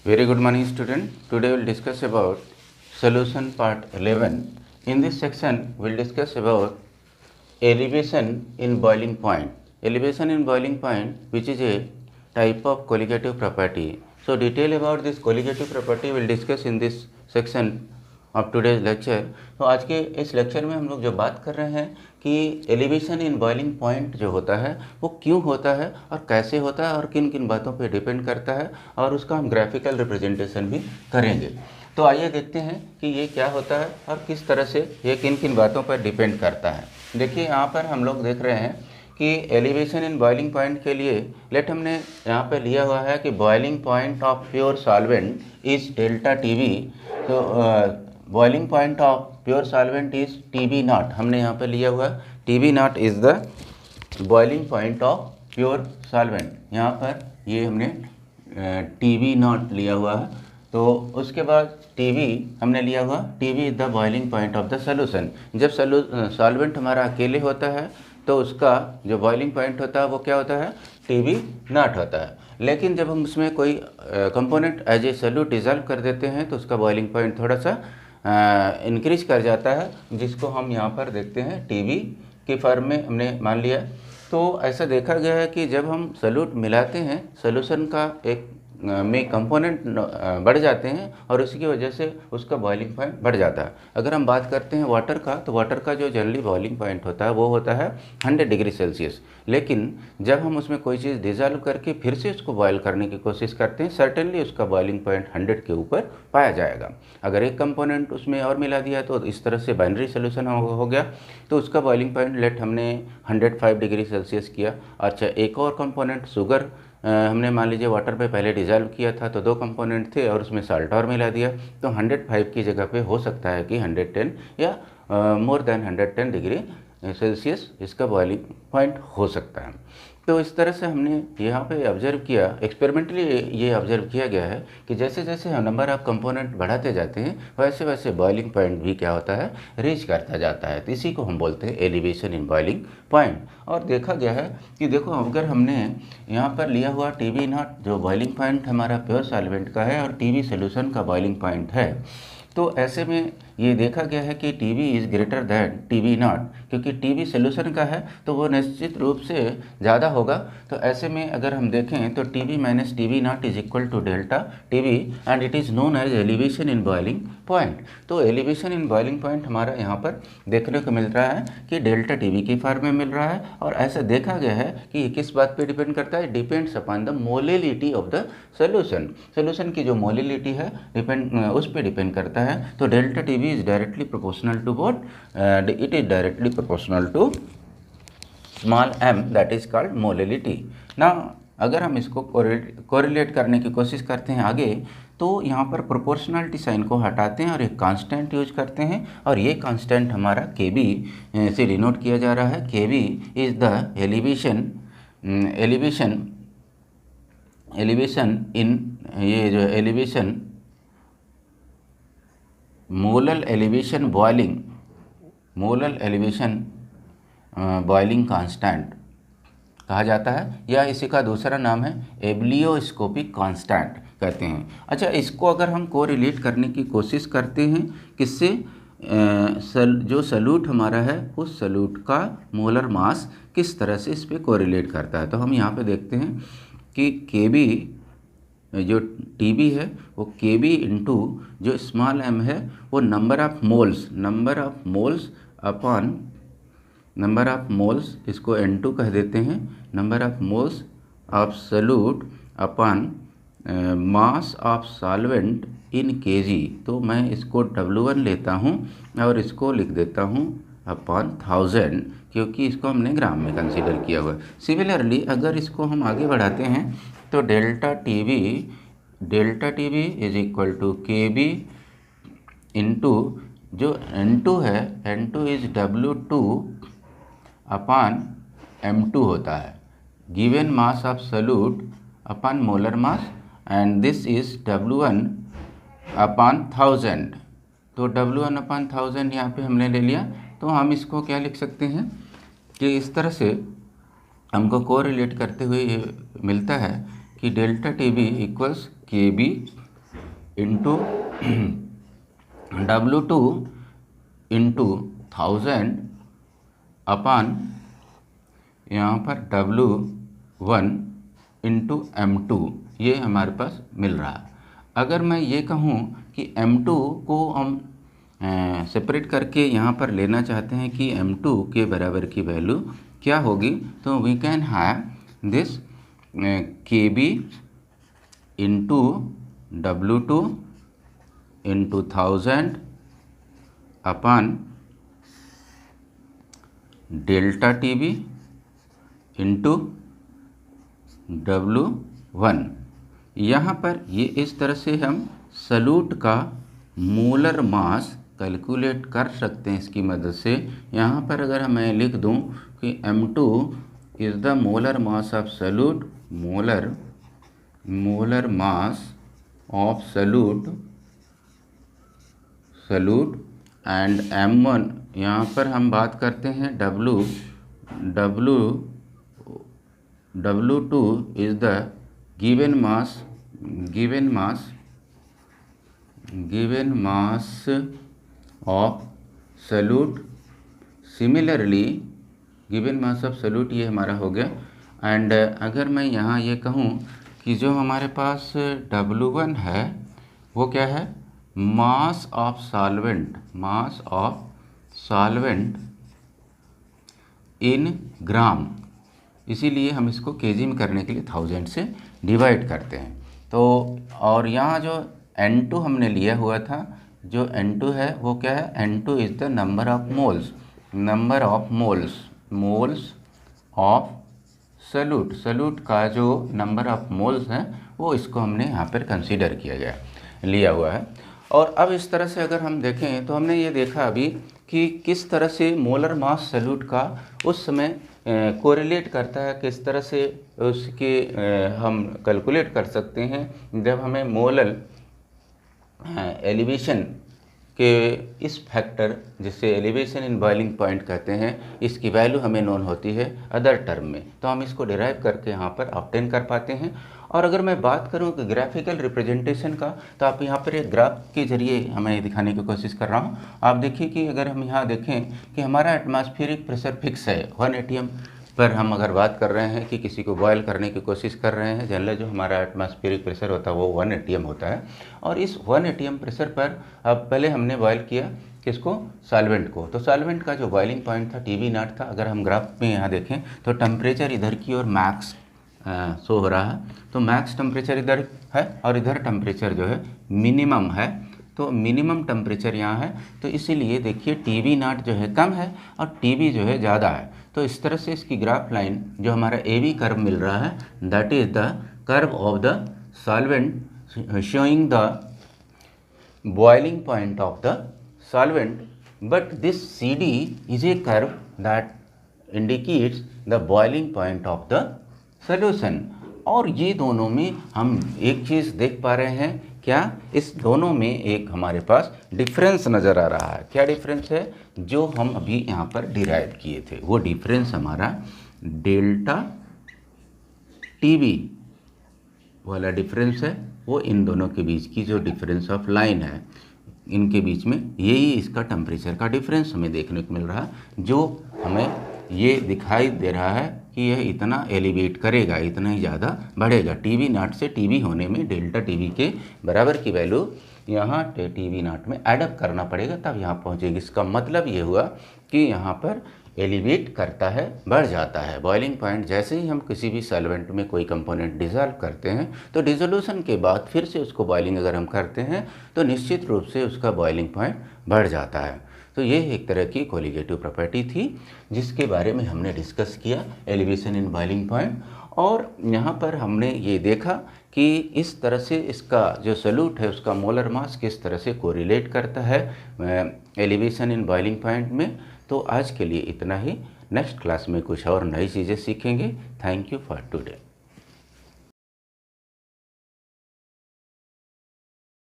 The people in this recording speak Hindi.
Very good morning student. Today we will discuss about solution part 11. In this section we will discuss about elevation in boiling point. Elevation in boiling point, which is a type of colligative property. So detail about this colligative property we will discuss in this section of today's lecture. तो आज के इस लेक्चर में हम लोग जो बात कर रहे हैं कि एलिवेशन इन बॉइलिंग पॉइंट जो होता है वो क्यों होता है और कैसे होता है और किन किन बातों पे डिपेंड करता है, और उसका हम ग्राफिकल रिप्रेजेंटेशन भी करेंगे। तो आइए देखते हैं कि ये क्या होता है और किस तरह से ये किन किन बातों पर डिपेंड करता है। देखिए यहाँ पर हम लोग देख रहे हैं कि एलिवेशन इन बॉइलिंग पॉइंट के लिए हमने यहाँ पर लिया हुआ है कि boiling point of pure solvent is delta TB. तो boiling point of pure solvent is TB naught, हमने यहाँ पे लिया हुआ TB naught is the boiling point of pure solvent. यहाँ पर ये हमने टीबी नॉट लिया हुआ है। तो उसके बाद टीबी हमने लिया हुआ TB is the boiling point of the solution. जब सॉल्वेंट हमारा अकेले होता है तो उसका जो बॉइलिंग पॉइंट होता है वो क्या होता है, टीबी नॉट होता है। लेकिन जब हम उसमें कोई component as a solute dissolve कर देते हैं तो उसका बॉइलिंग पॉइंट थोड़ा सा इंक्रीज कर जाता है, जिसको हम यहाँ पर देखते हैं टीबी के फॉर्म में हमने मान लिया। तो ऐसा देखा गया है कि जब हम सोल्यूट मिलाते हैं सोल्यूशन का एक में कंपोनेंट बढ़ जाते हैं और उसी की वजह से उसका बॉइलिंग पॉइंट बढ़ जाता है। अगर हम बात करते हैं वाटर का, तो वाटर का जो जनरली बॉइलिंग पॉइंट होता है वो होता है 100 डिग्री सेल्सियस। लेकिन जब हम उसमें कोई चीज़ डिजॉल्व करके फिर से उसको बॉयल करने की कोशिश करते हैं, सर्टेनली उसका बॉइलिंग पॉइंट 100 के ऊपर पाया जाएगा। अगर एक कंपोनेंट उसमें और मिला दिया तो इस तरह से बाइनरी सोल्यूशन हो गया, तो उसका बॉइलिंग पॉइंट हमने 105 डिग्री सेल्सियस किया। अच्छा, एक और कंपोनेंट शुगर हमने मान लीजिए वाटर पे पहले डिजॉल्व किया था, तो 2 कंपोनेंट थे और उसमें साल्ट और मिला दिया, तो 105 की जगह पे हो सकता है कि 110 या मोर देन 110 डिग्री सेल्सियस इसका बॉइलिंग पॉइंट हो सकता है। तो इस तरह से हमने यहाँ पे ऑब्जर्व किया, एक्सपेरिमेंटली ये ऑब्जर्व किया गया है कि जैसे जैसे हम नंबर ऑफ कंपोनेंट बढ़ाते जाते हैं वैसे वैसे बॉइलिंग पॉइंट भी क्या होता है, रीच करता जाता है। तो इसी को हम बोलते हैं एलिवेशन इन बॉइलिंग पॉइंट। और देखा गया है कि देखो, अगर हमने यहाँ पर लिया हुआ टीबी नॉट जो बॉइलिंग पॉइंट हमारा प्योर सॉल्वेंट का है और टीबी सोल्यूशन का बॉइलिंग पॉइंट है, तो ऐसे में ये देखा गया है कि TB is greater than TB naught, क्योंकि टीबी सोल्यूशन का है तो वो निश्चित रूप से ज़्यादा होगा। तो ऐसे में अगर हम देखें तो TB minus TB not is equal to delta TB and it is known as elevation in boiling point. तो एलिवेशन इन बॉइलिंग पॉइंट हमारा यहाँ पर देखने को मिल रहा है कि डेल्टा टीबी के फॉर्म में मिल रहा है। और ऐसा देखा गया है कि ये किस बात पे डिपेंड करता है, depends upon the molality of the solution. Solution की जो मोलिलिटी है उस पर डिपेंड करता है। तो delta TB is directly proportional to what, it is directly proportional to small m, that is called molality. ना अगर हम इसको कोरिलेट करने की कोशिश करते हैं आगे, तो यहाँ पर प्रोपोर्शनलिटी साइन को हटाते हैं और एक कांस्टेंट यूज करते हैं, और ये कांस्टेंट हमारा kb से डिनोट किया जा रहा है। kb is the elevation in, ये जो elevation molal elevation boiling constant कहा जाता है, या इसी का दूसरा नाम है एब्लियोस्कोपिक कांस्टेंट कहते हैं। अच्छा, इसको अगर हम कोरिलेट करने की कोशिश करते हैं किससे, जो सल्यूट हमारा है उस सल्यूट का मोलर मास किस तरह से इस पर कोरिलेट करता है। तो हम यहाँ पे देखते हैं कि केबी जो टीबी है वो केबी इंटू जो स्मॉल m है वो number of moles upon number of moles, इसको N2 कह देते हैं, number of moles of solute upon mass of solvent in kg। तो मैं इसको W1 लेता हूँ और इसको लिख देता हूँ अपॉन 1000, क्योंकि इसको हमने ग्राम में कंसीडर किया हुआ है। सिमिलरली अगर इसको हम आगे बढ़ाते हैं तो delta TB is equal to KB into जो N2 है, N2 is W2 upon M2 होता है, given mass of solute upon molar mass, and this is W1 upon 1000। तो W1 अपॉन 1000 यहाँ पे हमने ले लिया। तो हम इसको क्या लिख सकते हैं कि इस तरह से हमको कोरिलेट करते हुए ये मिलता है कि डेल्टा टीबी इक्वल्स केबी इंटू W2 इंटू 1000 अपान यहाँ पर W1 इंटू M2, ये हमारे पास मिल रहा है। अगर मैं ये कहूँ कि M2 को हम सेपरेट करके यहाँ पर लेना चाहते हैं कि M2 के बराबर की वैल्यू क्या होगी, तो we can have this KB into W2 into 1000 upon delta TB into W1। यहाँ पर ये इस तरह से हम सल्यूट का मोलर मास कैलकुलेट कर सकते हैं इसकी मदद से। यहाँ पर अगर मैं लिख दूँ कि M2 is the molar mass of solute, molar mass of solute and M1, यहाँ पर हम बात करते हैं W2 is the given mass of solute। Similarly given mass of solute ये हमारा हो गया। एंड अगर मैं यहाँ ये कहूँ कि जो हमारे पास W1 है वो क्या है, मास ऑफ सॉल्वेंट इन ग्राम, इसीलिए हम इसको केजी में करने के लिए 1000 से डिवाइड करते हैं। तो और यहाँ जो N2 हमने लिया हुआ था, जो N2 है वो क्या है, N2 is the number of moles of solute का जो नंबर ऑफ मोल्स हैं वो इसको हमने यहाँ पर कंसीडर लिया हुआ है। और अब इस तरह से अगर हम देखें तो हमने ये देखा अभी कि किस तरह से मोलर मास सल्यूट का उस समय कोरिलेट करता है, किस तरह से उसके हम कैलकुलेट कर सकते हैं जब हमें मोलर एलिवेशन के इस फैक्टर, जिसे एलिवेशन इन बॉइलिंग पॉइंट कहते हैं, इसकी वैल्यू हमें नोन होती है अदर टर्म में, तो हम इसको डिराइव करके यहाँ पर ऑब्टेन कर पाते हैं। और अगर मैं बात करूँ कि ग्राफिकल रिप्रेजेंटेशन का, तो आप यहाँ पर एक ग्राफ के जरिए हमें दिखाने की कोशिश कर रहा हूँ। आप देखिए कि अगर हम यहाँ देखें कि हमारा एटमॉस्फेरिक प्रेशर फिक्स है 1 atm पर, हम अगर बात कर रहे हैं कि किसी को बॉयल करने की कोशिश कर रहे हैं, जनरल जो हमारा एटमॉस्फेरिक प्रेशर होता है वो 1 atm होता है। और इस 1 atm प्रेशर पर अब पहले हमने बॉयल किया किसको, सॉल्वेंट को। तो सॉल्वेंट का जो बॉइलिंग पॉइंट था TB0 था। अगर हम ग्राफ में यहाँ देखें तो टेम्परेचर इधर की ओर मैक्स शो हो रहा है, तो मैक्स टेम्परेचर इधर है और इधर टेम्परेचर जो है मिनिमम है, तो मिनिमम टेम्परेचर यहाँ है। तो इसीलिए देखिए TB0 जो है कम है और TB जो है ज़्यादा है। तो इस तरह से इसकी ग्राफ लाइन जो हमारा AB कर्व मिल रहा है, that is the curve of the solvent showing the boiling point of the solvent, but this CD is a curve that indicates the boiling point of the solution. और ये दोनों में हम एक चीज़ देख पा रहे हैं, क्या, इस दोनों में एक हमारे पास डिफरेंस नज़र आ रहा है। क्या डिफरेंस है, जो हम अभी यहाँ पर डिराइव किए थे, वो डिफरेंस हमारा डेल्टा TB वाला डिफरेंस है। वो इन दोनों के बीच की जो डिफरेंस ऑफ लाइन है, इनके बीच में यही इसका टेम्परेचर का डिफरेंस हमें देखने को मिल रहा है, जो हमें ये दिखाई दे रहा है कि यह इतना एलिवेट करेगा, इतना ही ज़्यादा बढ़ेगा। TB0 से TB होने में डेल्टा TB के बराबर की वैल्यू यहाँ TB0 में एडअप करना पड़ेगा, तब यहाँ पहुँचेगी। इसका मतलब ये हुआ कि यहाँ पर एलिवेट करता है, बढ़ जाता है बॉइलिंग पॉइंट। जैसे ही हम किसी भी सॉल्वेंट में कोई कंपोनेंट डिज़ोल्व करते हैं, तो डिसोल्यूशन के बाद फिर से उसको बॉइलिंग अगर हम करते हैं तो निश्चित रूप से उसका बॉइलिंग पॉइंट बढ़ जाता है। तो ये एक तरह की कोलिगेटिव प्रॉपर्टी थी जिसके बारे में हमने डिस्कस किया, एलिवेशन इन बॉइलिंग पॉइंट। और यहाँ पर हमने ये देखा कि इस तरह से इसका जो सल्यूट है उसका मोलर मास किस तरह से कोरिलेट करता है एलिवेशन इन बॉइलिंग पॉइंट में। तो आज के लिए इतना ही, नेक्स्ट क्लास में कुछ और नई चीज़ें सीखेंगे। Thank you for today.